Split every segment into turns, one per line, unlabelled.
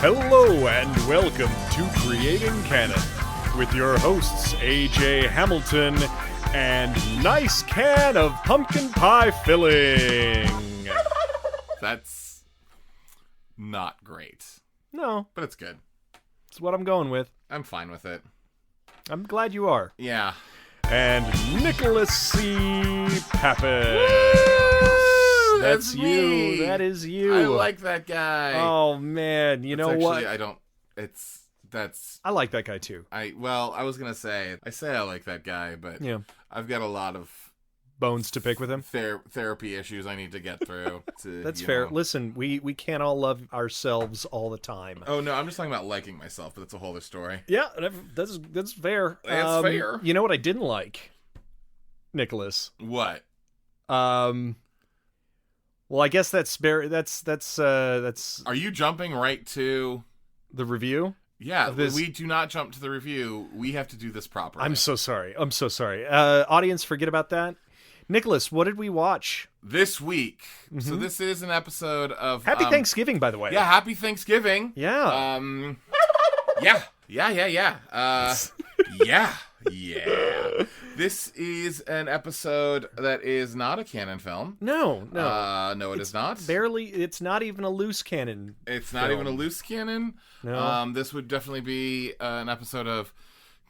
Hello and welcome to Creating Cannon with your hosts AJ Hamilton and nice can of pumpkin pie filling.
That's not great.
No,
But it's good.
it's what I'm going with.
I'm fine with it.
I'm glad you are.
Yeah.
And Nicholas C. Pappas.
Woo!
That's
me.
you. That is you.
I like that guy.
Oh man, you know what?
I don't. That's.
I like that guy too.
I was gonna say. I say I like that guy, but
Yeah.
I've got a lot of
Bones to pick with him.
therapy issues I need to get through.
That's fair. Listen, we can't all love ourselves all the time.
Oh no, I'm just talking about liking myself, but that's a whole other story.
Yeah, that's fair.
It's fair.
You know what I didn't like, Nicholas?
What?
Well, I guess that's
Are you jumping right to
the review.
Yeah,
This-
we do not jump to the review. We have to do this properly.
I'm so sorry. Audience, forget about that. Nicholas, what did we watch?
This week.
Mm-hmm.
So this is an episode of
Happy Thanksgiving, by the way.
Yeah, happy Thanksgiving.
Yeah.
Yeah. Yeah. This is an episode that is not a canon film.
No.
No, it is not.
Barely. It's not even a loose cannon.
It's not
film.
even a loose canon.
No.
This would definitely be an episode of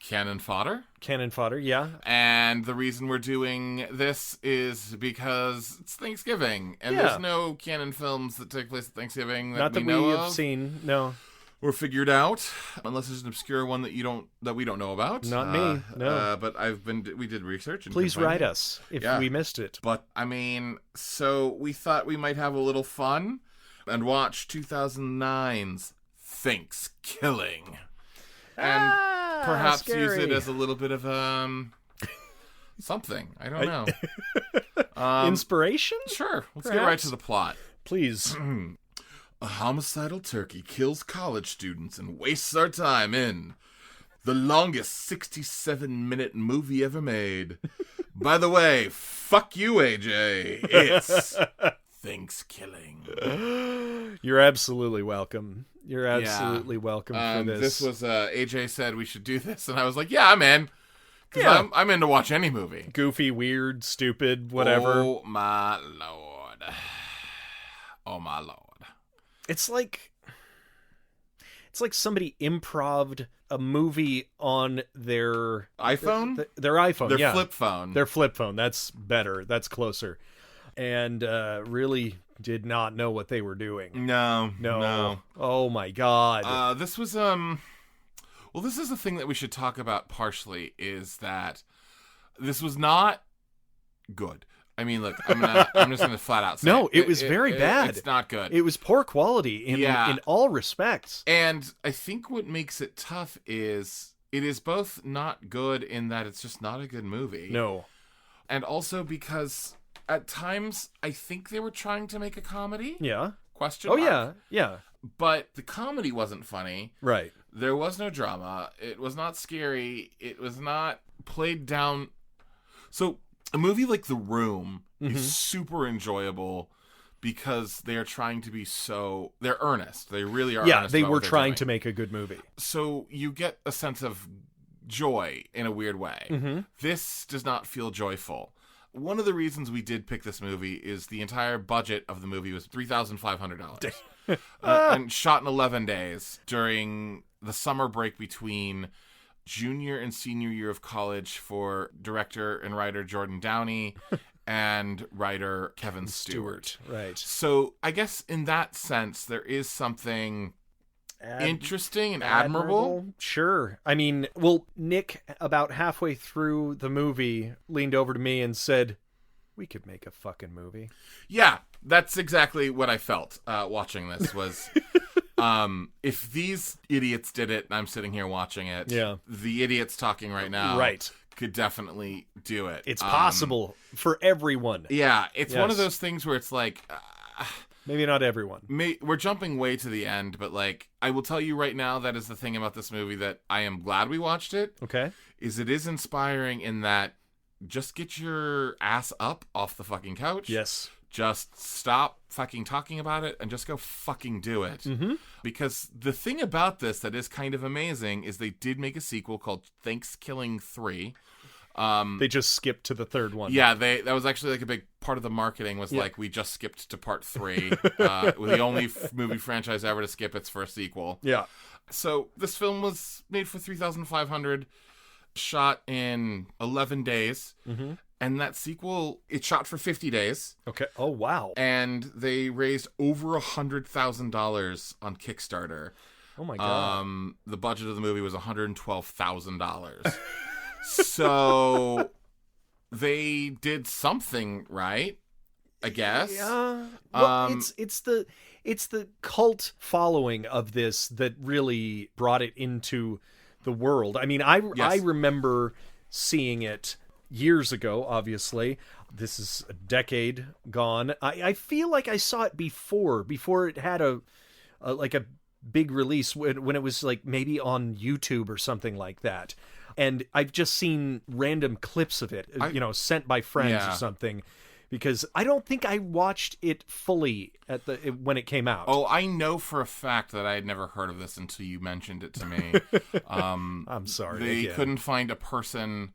Cannon Fodder.
Cannon fodder. Yeah.
And the reason we're doing this is because it's Thanksgiving, and
Yeah.
there's no canon films that take place at Thanksgiving
Not that
we know
have
of
seen. No.
or figured out, unless there's an obscure one that we don't know about.
Not me. No.
But we did research. And
Please
can find
write
it.
us if
Yeah.
we missed it.
But I mean, so we thought we might have a little fun and watch 2009's Thankskilling. And perhaps use
scary.
it as a little bit of something. I don't know.
Inspiration?
Sure. Let's get
Perhaps.
right to the plot.
Please.
A homicidal turkey kills college students and wastes our time in the longest 67-minute movie ever made. By the way, fuck you, AJ. It's Thankskilling.
You're absolutely welcome. You're absolutely welcome for this.
This was AJ said we should do this, and I was like, yeah, I'm in. Because
Yeah.
I'm in to watch any movie.
Goofy, weird, stupid, whatever.
Oh, my Lord. Oh, my Lord.
It's like somebody improv'd a movie on their
iPhone?
Their iPhone,
Their
yeah.
flip phone.
Their flip phone. That's better. That's closer. And really did not know what they were doing.
No.
Oh my God.
This was this is the thing that we should talk about partially, is that this was not good. I mean, look, I'm just gonna flat out say
No, it was very bad.
It's not good.
It was poor quality in all respects.
And I think what makes it tough is it is both not good in that it's just not a good movie.
No.
And also because at times I think they were trying to make a comedy.
Yeah.
Question
Oh,
mark.
yeah.
But the comedy wasn't funny.
Right.
There was no drama. It was not scary. It was not played down. So a movie like The Room is super enjoyable because they're trying to be they're earnest. They really are.
Yeah,
earnest
they
about
were
what they're
trying
doing.
to make a good movie.
So you get a sense of joy in a weird way.
Mm-hmm.
This does not feel joyful. One of the reasons we did pick this movie is the entire budget of the movie was $3,500. And shot in 11 days during the summer break between junior and senior year of college for director and writer Jordan Downey and writer Kevin Stewart.
Right.
So I guess in that sense, there is something interesting and admirable.
Sure. I mean, well, Nick, about halfway through the movie, leaned over to me and said, "We could make a fucking movie."
Yeah, that's exactly what I felt watching this was... if these idiots did it, and I'm sitting here watching it, the idiots talking right now could definitely do it.
It's possible for everyone.
Yeah, it's one of those things where it's like...
maybe not everyone.
We're jumping way to the end, but like, I will tell you right now, that is the thing about this movie that I am glad we watched it.
Okay.
Is it is inspiring in that just get your ass up off the fucking couch.
Yes.
just stop fucking talking about it and just go fucking do it. Mm-hmm. Because the thing about this that is kind of amazing is they did make a sequel called Thankskilling 3.
They just skipped to the third one.
Yeah, that was actually like a big part of the marketing was like, we just skipped to part 3. We're the only movie franchise ever to skip its first sequel.
Yeah.
So this film was made for $3,500, shot in 11 days. Mm-hmm. And that sequel, it shot for 50 days.
Okay. Oh, wow.
And they raised over $100,000 on Kickstarter.
Oh, my God.
The budget of the movie was $112,000. So they did something right, I guess.
Yeah. Well, it's the cult following of this that really brought it into the world. I mean, I remember seeing it years ago, obviously. This is a decade gone. I feel like I saw it before it had a big release when it was like maybe on YouTube or something like that. And I've just seen random clips of it, sent by friends or something, because I don't think I watched it fully when it came out.
Oh, I know for a fact that I had never heard of this until you mentioned it to me.
I'm sorry.
They couldn't find a person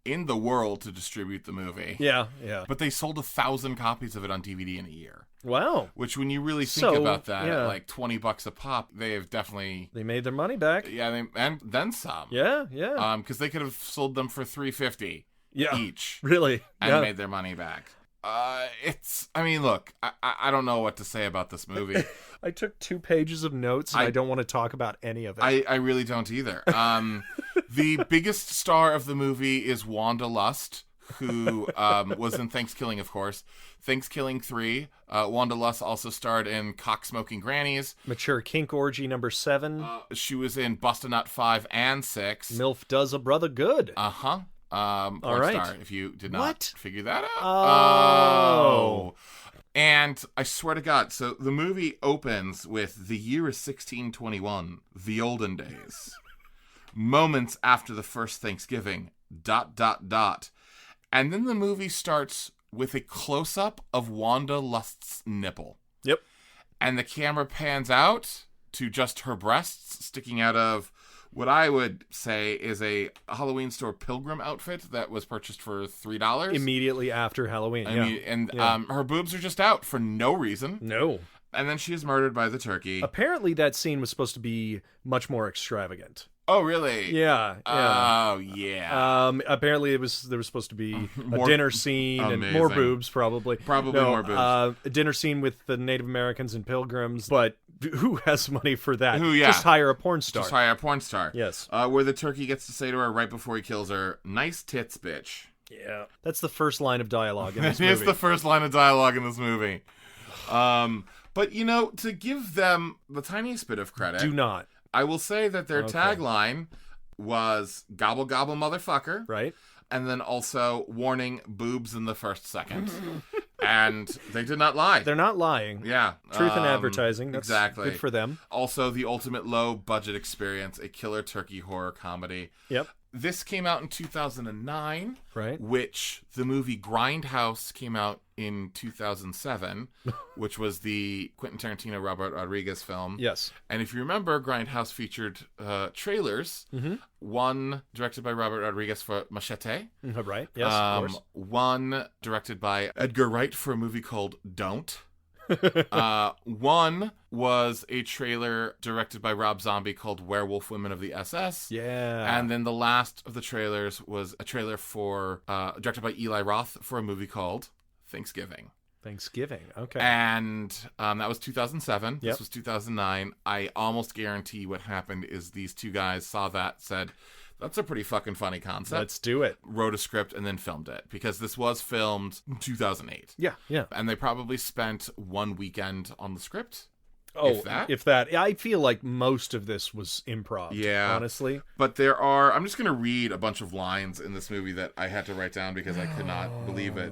in the world to distribute the movie.
Yeah.
But they sold 1,000 copies of it on DVD in a year.
Wow.
Which, when you really think about that, at like $20 a pop, they have definitely...
They made their money back.
Yeah, and then some.
Yeah.
Because they could have sold them for $350 each.
Really?
And made their money back. Look, I don't know what to say about this movie.
I took 2 pages of notes, and I don't want to talk about any of it.
I really don't either. The biggest star of the movie is Wanda Lust, who was in Thankskilling, of course. Thankskilling 3. Wanda Lust also starred in Cock-Smoking Grannies.
Mature Kink Orgy number 7.
She was in Bust a Nut 5 and 6.
MILF Does a Brother Good.
Uh-huh. Porn star, if you did not figure that out.
Oh.
And I swear to God, so the movie opens with "The year is 1621, the olden days. Moments after the first Thanksgiving, ... And then the movie starts with a close-up of Wanda Lust's nipple.
Yep.
And the camera pans out to just her breasts sticking out of what I would say is a Halloween store pilgrim outfit that was purchased for $3.
Immediately after Halloween,
her boobs are just out for no reason.
No.
And then she is murdered by the turkey.
Apparently that scene was supposed to be much more extravagant.
Oh, really?
Yeah.
Oh, yeah.
Apparently there was supposed to be a dinner scene and more boobs, probably.
More boobs.
A dinner scene with the Native Americans and pilgrims, but who has money for that?
Yeah.
Just hire a porn star.
Just hire a porn star.
Yes.
Where the turkey gets to say to her right before he kills her, "Nice tits, bitch."
Yeah. That's the first line of dialogue in this movie.
It is the first line of dialogue in this movie. But, to give them the tiniest bit of credit...
Do not.
I will say that their tagline was "Gobble gobble motherfucker."
Right.
And then also "Warning, boobs in the first second." And they did not lie.
They're not lying.
Yeah.
Truth in advertising. That's
exactly.
Good for them.
Also, the ultimate low budget experience, a killer turkey horror comedy.
Yep.
This came out in 2009.
Right.
Which the movie Grindhouse came out in 2007, which was the Quentin Tarantino, Robert Rodriguez film.
Yes.
And if you remember, Grindhouse featured trailers. Mm-hmm. One directed by Robert Rodriguez for Machete.
Right. Yes, of course.
One directed by Edgar Wright for a movie called Don't. One was a trailer directed by Rob Zombie called Werewolf Women of the SS.
Yeah.
And then the last of the trailers was a trailer for directed by Eli Roth for a movie called Thanksgiving.
Okay.
And that was 2007.
Yep.
This was 2009. I almost guarantee what happened is these two guys saw that, said, "That's a pretty fucking funny concept.
Let's do it."
Wrote a script and then filmed it, because this was filmed in 2008.
Yeah.
And they probably spent one weekend on the script.
Oh,
if that.
I feel like most of this was improv.
Yeah.
Honestly.
But I'm just going to read a bunch of lines in this movie that I had to write down because I could not believe it.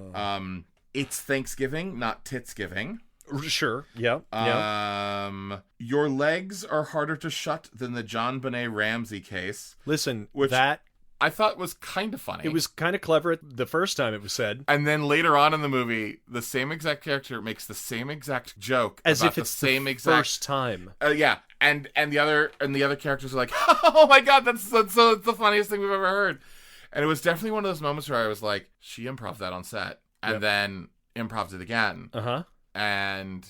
It's Thanksgiving, not Titsgiving.
Sure. Yeah.
Your legs are harder to shut than the John Benet Ramsey case.
Listen, that
I thought was kind of funny.
It was kind of clever the first time it was said.
And then later on in the movie, the same exact character makes the same exact joke
as
about
if it's
the same
the
exact
first time.
Yeah, and the other characters are like, oh my god, that's the funniest thing we've ever heard. And it was definitely one of those moments where I was like, she improv that on set, and then improv it again. And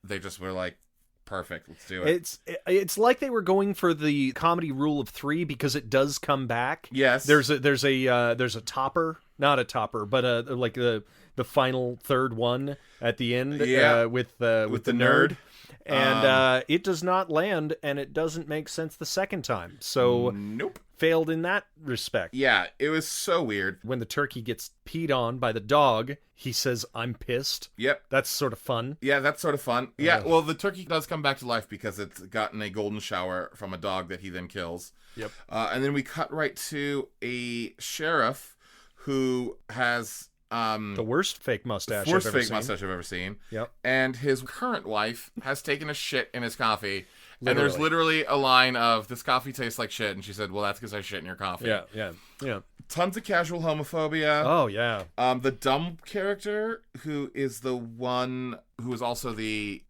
they just were like, perfect, let's do it.
It's like they were going for the comedy rule of 3 because it does come back.
Yes.
There's a topper, not a topper, but like the final third one at the end. With the nerd. And it does not land, and it doesn't make sense the second time. So
nope.
Failed in that respect.
Yeah, it was so weird.
When the turkey gets peed on by the dog, he says, "I'm pissed."
Yep.
That's sort of fun.
Yeah, that's sort of fun. Yeah, well, the turkey does come back to life because it's gotten a golden shower from a dog that he then kills.
Yep.
And then we cut right to a sheriff who has...
the worst fake mustache
I've ever seen.
Yep.
And his current wife has taken a shit in his coffee. Literally. And there's literally a line of, this coffee tastes like shit. And she said, well, that's because I shit in your coffee.
Yeah.
Tons of casual homophobia.
Oh, yeah.
The dumb character, who is the one who is also the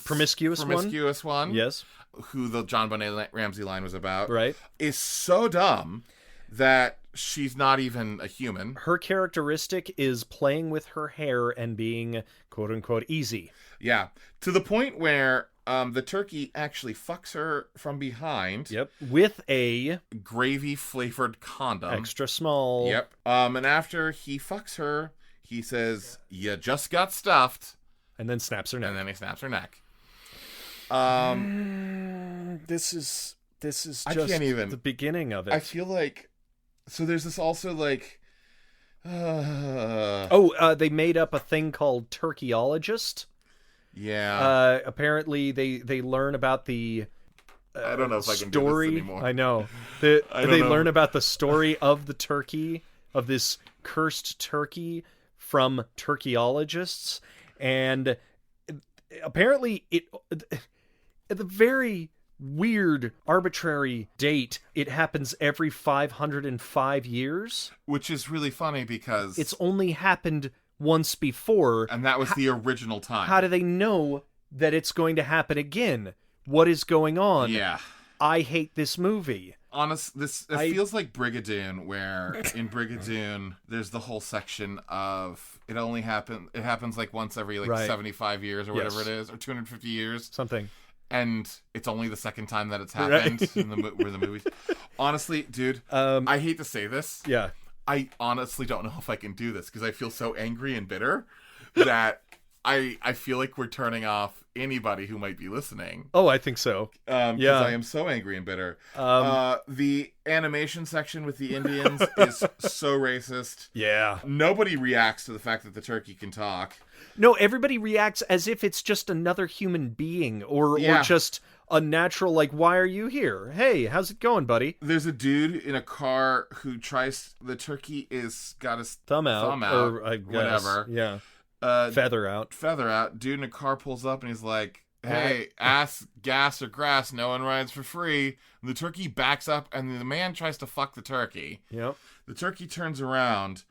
promiscuous
one.
Yes.
Who the John Bonet Ramsey line was about.
Right.
Is so dumb that she's not even a human.
Her characteristic is playing with her hair and being, quote unquote, easy.
Yeah. To the point where the turkey actually fucks her from behind.
Yep. With a
gravy flavored condom.
Extra small.
Yep. And after he fucks her, he says, "You just got stuffed."
And then snaps her neck.
And then he snaps her neck.
This is just
I can't even.
The beginning of it.
I feel like, so there's this also like,
they made up a thing called turkeyologist.
Yeah.
Apparently they learn about the
I don't know if
story.
I can do this anymore.
I know. They learn about the story of the turkey, of this cursed turkey, from turkeyologists, and apparently it at the very weird, arbitrary date, it happens every 505 years.
Which is really funny because
it's only happened once before.
And that was the original time.
How do they know that it's going to happen again? What is going on?
Yeah.
I hate this movie.
It feels like Brigadoon, where in Brigadoon there's the whole section of it happens like once every 75 years or whatever it is, or 250 years.
Something.
And it's only the second time that it's happened in the movies. Honestly, dude, I hate to say this.
Yeah.
I honestly don't know if I can do this because I feel so angry and bitter that I feel like we're turning off anybody who might be listening.
Oh, I think so.
Because I am so angry and bitter. The animation section with the Indians is so racist.
Yeah.
Nobody reacts to the fact that the turkey can talk.
No, everybody reacts as if it's just another human being or just a natural, like, why are you here? Hey, how's it going, buddy?
There's a dude in a car who the turkey got his thumb out
or I guess,
whatever.
Yeah. Feather out. Dude in a car pulls up and he's like, hey, ass, gas, or grass, no one rides for free. And the turkey backs up and the man tries to fuck the turkey. Yep. The turkey turns around,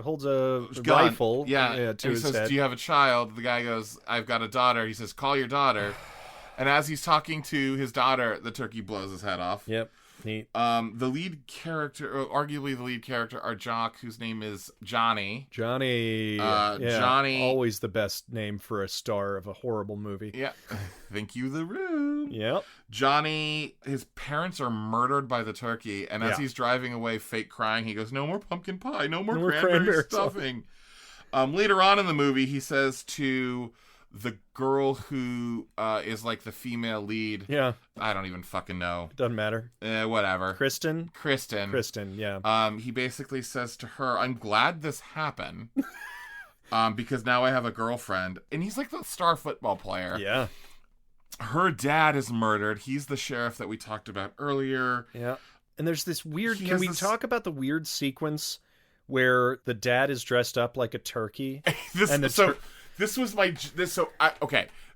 holds a rifle to his says, head. Do you have a child? The guy goes, I've got a daughter. He says, call your daughter. And as he's talking to his daughter, the turkey blows his head off. Yep. Neat. The lead character, or arguably the lead character, are Jock, whose name is Johnny. Johnny. Johnny. Always the best name for a star of a horrible movie. Yeah. Thank you, The Room. Yep. Johnny, his parents are murdered by the turkey, and as he's driving away, fake crying, he goes, no more pumpkin pie, no more cranberry stuffing. Later on in the movie, he says to the girl who is like the female lead. Yeah. I don't even fucking know. Doesn't matter. Whatever. Kristen, yeah. He basically says to her, I'm glad this happened. Because now I have a girlfriend. And he's like the star football player. Yeah. Her dad is murdered. He's the sheriff that we talked about earlier. Yeah. And there's this weird... Can we talk about the weird sequence where the dad is dressed up like a turkey?
This was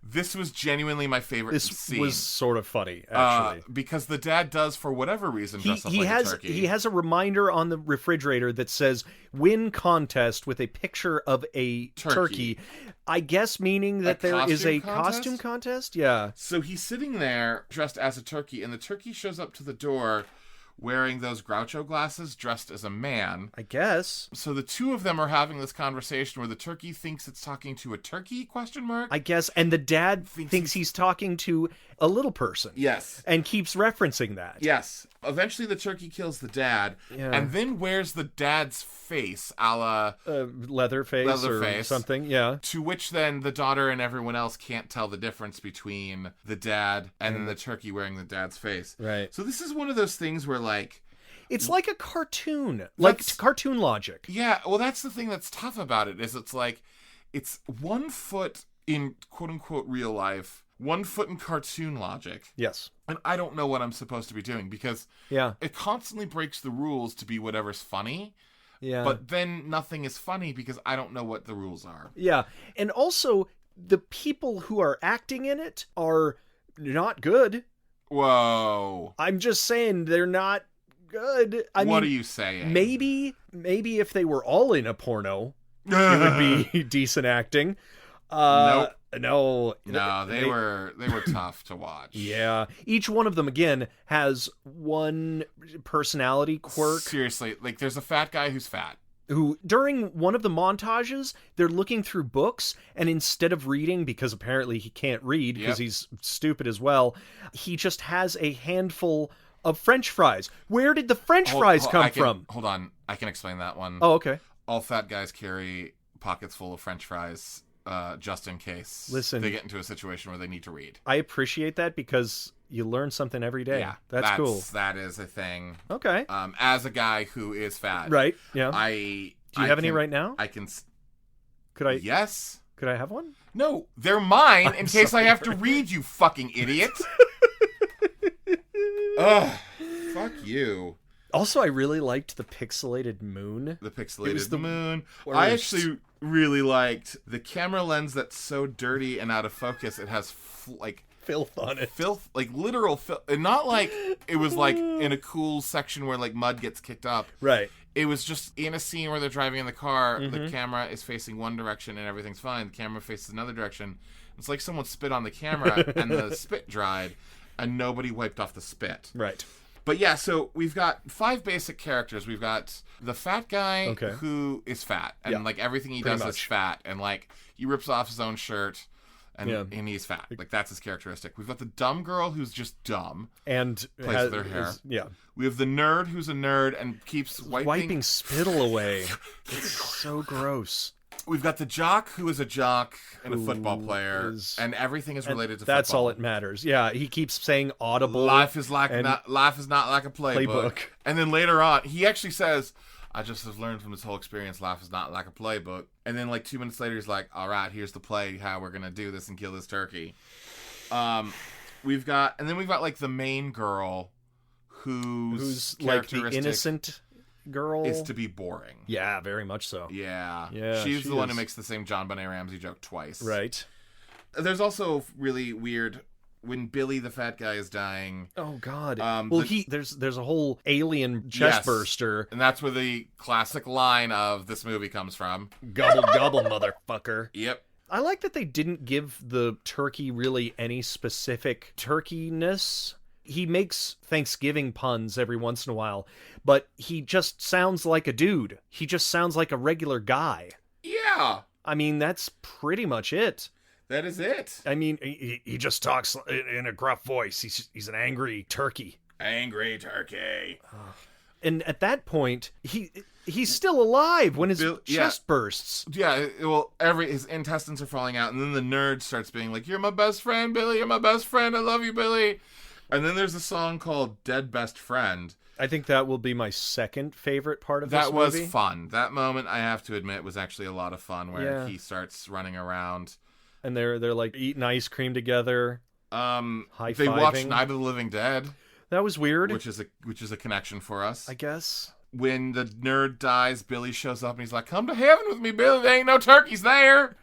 This was genuinely my favorite scene.
This was sort of funny, actually.
Because the dad does, for whatever reason, dress up like a turkey.
He has a reminder on the refrigerator that says, win contest with a picture of a turkey. I guess meaning that there is a costume contest? Yeah.
So he's sitting there dressed as a turkey, and the turkey shows up to the door wearing those Groucho glasses, dressed as a man.
I guess.
So the two of them are having this conversation where the turkey thinks it's talking to a turkey, ?
I guess. And the dad thinks he's talking to a little person.
Yes.
And keeps referencing that.
Yes. Eventually the turkey kills the dad, and then wears the dad's face, a la...
Leatherface or something, yeah.
To which then the daughter and everyone else can't tell the difference between the dad and then the turkey wearing the dad's face.
Right.
So this is one of those things where, like...
It's like a cartoon. Like cartoon logic.
Yeah, well, that's the thing that's tough about it, is it's like, it's 1 foot in quote-unquote real life, 1 foot in cartoon logic.
Yes.
And I don't know what I'm supposed to be doing, because it constantly breaks the rules to be whatever's funny.
Yeah.
But then nothing is funny because I don't know what the rules are.
Yeah. And also, the people who are acting in it are not good.
Whoa.
I'm just saying they're not good.
What are you saying?
Maybe if they were all in a porno, it would be decent acting.
Nope.
No,
they were tough to watch.
Yeah, each one of them again has one personality quirk.
Seriously, like there's a fat guy who's fat.
Who, during one of the montages, they're looking through books, and instead of reading, because apparently he can't read because he's stupid as well, he just has a handful of French fries. Where did the French fries come from?
Hold on, I can explain that one.
Oh, okay.
All fat guys carry pockets full of French fries. Just in case they get into a situation where they need to read. I appreciate that because you learn something every day. Yeah, that's cool. That is a thing. Okay. As a guy who is fat. Right, yeah. Do you have any right now? I can... Could I... Yes. Could I have one? No, they're mine in case I have to read, you fucking idiot. Ugh, fuck you. Also, I really liked the pixelated moon. The pixelated moon. Worst. I actually really liked the camera lens that's so dirty and out of focus. It has filth on it. Filth, like literal filth. And not like it was like in a cool section where like mud gets kicked up. Right. It was just in a scene where they're driving in the car. Mm-hmm. The camera is facing one direction and everything's fine. The camera faces another direction. It's like someone spit on the camera and the spit dried and nobody wiped off the spit. Right. But yeah, so we've got 5 basic characters. We've got the fat guy who is fat. And like everything he does is fat. And like he rips off his own shirt and he's fat. Like that's his characteristic. We've got the dumb girl who's just dumb. And plays with her hair. We have the nerd who's a nerd and keeps wiping spittle away. It's so gross. We've got the jock who is a jock and a football player, and everything is related to football. That's all that matters. Yeah, he keeps saying audible. Life is not like a playbook. And then later on, he actually says, I just have learned from this whole experience, life is not like a playbook. And then like 2 minutes later, he's like, all right, here's the play, how we're going to do this and kill this turkey. We've got like the main girl who's like the innocent girl is to be boring. Yeah, very much so. Yeah. She's the one who makes the same John Benet Ramsey joke twice. Right. There's also really weird when Billy the fat guy is dying. Oh God. There's a whole alien chest burster, and that's where the classic line of this movie comes from. Gobble gobble, motherfucker. Yep. I like that they didn't give the turkey really any specific turkeyness. He makes Thanksgiving puns every once in a while, but he just sounds like a dude. He just sounds like a regular guy. Yeah. I mean, that's pretty much it. That is it. I mean, he just talks in a gruff voice. He's an angry turkey. Angry turkey. And at that point, he's still alive when his chest bursts. Yeah, well, his intestines are falling out, and then the nerd starts being like, "You're my best friend, Billy. You're my best friend. I love you, Billy." And then there's a song called Dead Best Friend. I think that will be my second favorite part of this movie. That was fun. That moment, I have to admit, was actually a lot of fun where he starts running around. And they're like eating ice cream together. High-fiving. They watched Night of the Living Dead. That was weird. Which is a connection for us. I guess. When the nerd dies, Billy shows up and he's like, "Come to heaven with me, Billy. There ain't no turkeys there."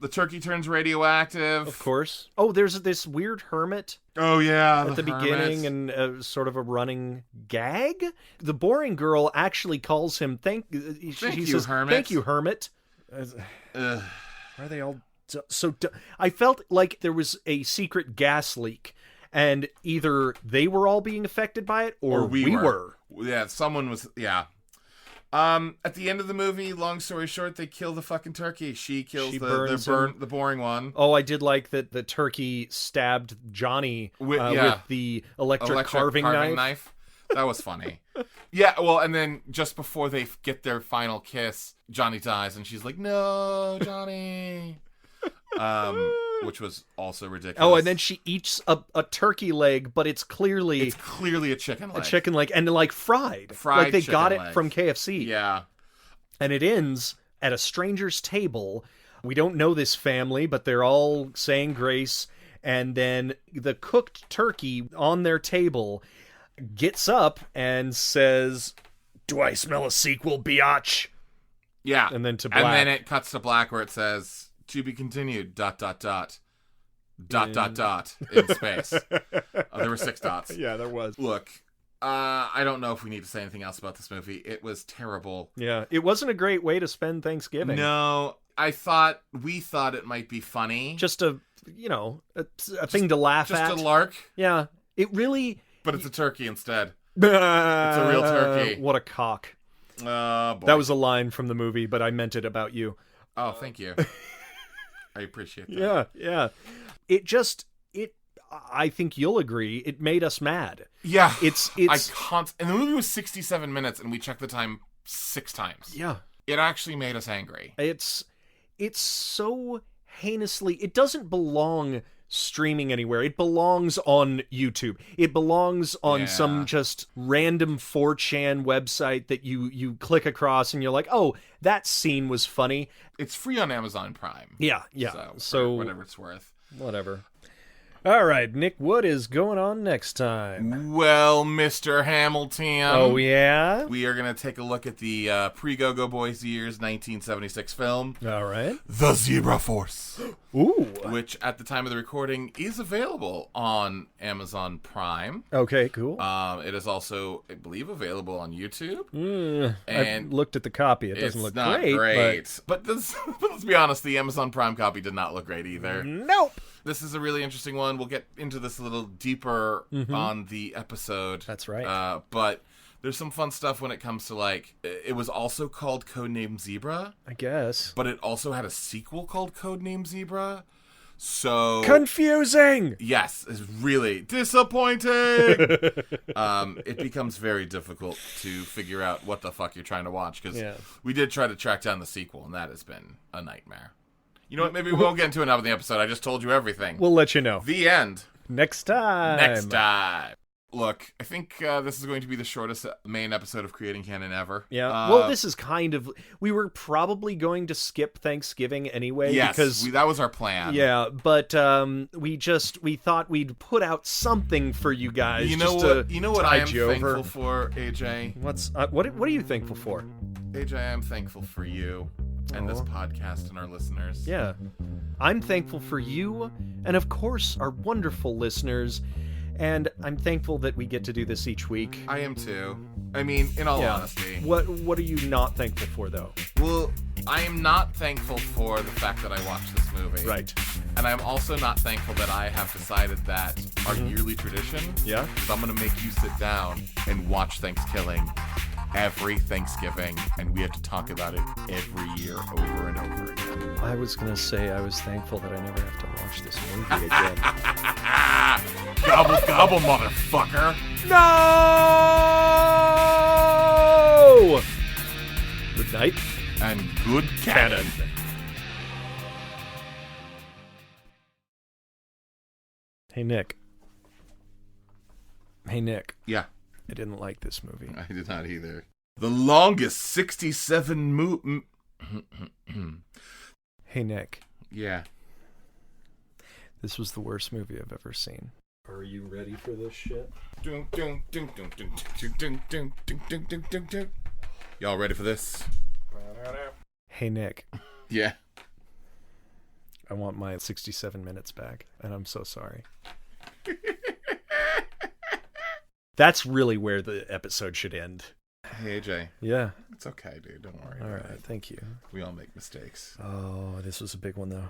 The turkey turns radioactive.
Of course. Oh, there's this weird hermit.
Oh, yeah.
At the beginning, and sort of a running gag. The boring girl actually calls him, Thank you, hermit. Thank you, hermit. Why are they all so... I felt like there was a secret gas leak, and either they were all being affected by it, or we were.
Yeah, someone was... Yeah. At the end of the movie, long story short, they kill the fucking turkey. She kills the boring one.
Oh, I did like that the turkey stabbed Johnny with the electric carving knife.
That was funny. Yeah, well, and then just before they get their final kiss, Johnny dies, and she's like, "No, Johnny." Which was also ridiculous.
Oh, and then she eats a turkey leg, but it's clearly
a chicken leg.
A chicken leg, and like fried. Like they got it from KFC.
Yeah.
And it ends at a stranger's table. We don't know this family, but they're all saying grace. And then the cooked turkey on their table gets up and says, "Do I smell a sequel, biatch?"
Yeah.
And then to black.
And then it cuts to black where it says, "To be continued, ... in space." There were 6 dots.
Yeah, there was.
Look, I don't know if we need to say anything else about this movie. It was terrible.
Yeah, it wasn't a great way to spend Thanksgiving.
No, we thought it might be funny.
Just a thing to laugh at.
Just a lark.
Yeah, it really...
But it's a turkey instead. It's a real turkey.
What a cock.
Boy.
That was a line from the movie, but I meant it about you.
Oh, thank you. I appreciate that.
Yeah. I think you'll agree, it made us mad.
Yeah.
And
the movie was 67 minutes, and we checked the time 6 times.
Yeah.
It actually made us angry.
It's so heinously... It doesn't belong streaming anywhere. It belongs on YouTube. It belongs on some just random 4chan website that you click across and you're like, oh, that scene was funny.
It's free on Amazon Prime.
Yeah.
So whatever it's worth.
Whatever. All right, Nick, what is going on next time?
Well, Mr. Hamilton.
Oh, yeah?
We are going to take a look at the pre-Go-Go Boys years 1976 film.
All right.
The Zebra Force.
Ooh.
Which, at the time of the recording, is available on Amazon Prime.
Okay, cool.
It is also, I believe, available on YouTube.
And I've looked at the copy. It doesn't look great.
It's not great. But let's be honest, the Amazon Prime copy did not look great either.
Nope.
This is a really interesting one. We'll get into this a little deeper on the episode.
That's right.
But there's some fun stuff when it comes to, like, it was also called Codename Zebra.
I guess.
But it also had a sequel called Codename Zebra. So...
confusing!
Yes, it's really disappointing! It becomes very difficult to figure out what the fuck you're trying to watch, because we did try to track down the sequel, and that has been a nightmare. You know what? Maybe we'll get into it now in the episode. I just told you everything.
We'll let you know.
The end.
Next time.
Look, I think this is going to be the shortest main episode of Creating Canon ever.
Yeah. Well, this is kind of... We were probably going to skip Thanksgiving anyway.
Yes,
because
that was our plan.
Yeah, but we thought we'd put out something for you guys.
You know what I am thankful for, AJ?
What are you thankful for?
AJ, I'm thankful for you. And this podcast and our listeners.
Yeah. I'm thankful for you and, of course, our wonderful listeners. And I'm thankful that we get to do this each week.
I am too. I mean, in all honesty.
What are you not thankful for, though?
Well, I am not thankful for the fact that I watched this movie.
Right.
And I'm also not thankful that I have decided that our yearly tradition is I'm going to make you sit down and watch Thankskilling every Thanksgiving, and we have to talk about it every year over and over again.
I was going to say I was thankful that I never have to watch this movie again.
Gobble, gobble, motherfucker.
No! Good night.
And good cannon.
Hey, Nick.
Yeah.
I didn't like this movie.
I did not either. The longest 67
Hey, Nick.
Yeah.
This was the worst movie I've ever seen. Are you ready for this shit?
Y'all ready for this?
Hey, Nick.
Yeah.
I want my 67 minutes back, and I'm so sorry. That's really where the episode should end.
Hey, AJ.
Yeah.
It's okay, dude. Don't worry.
All right. Thank you.
We all make mistakes.
Oh, this was a big one, though.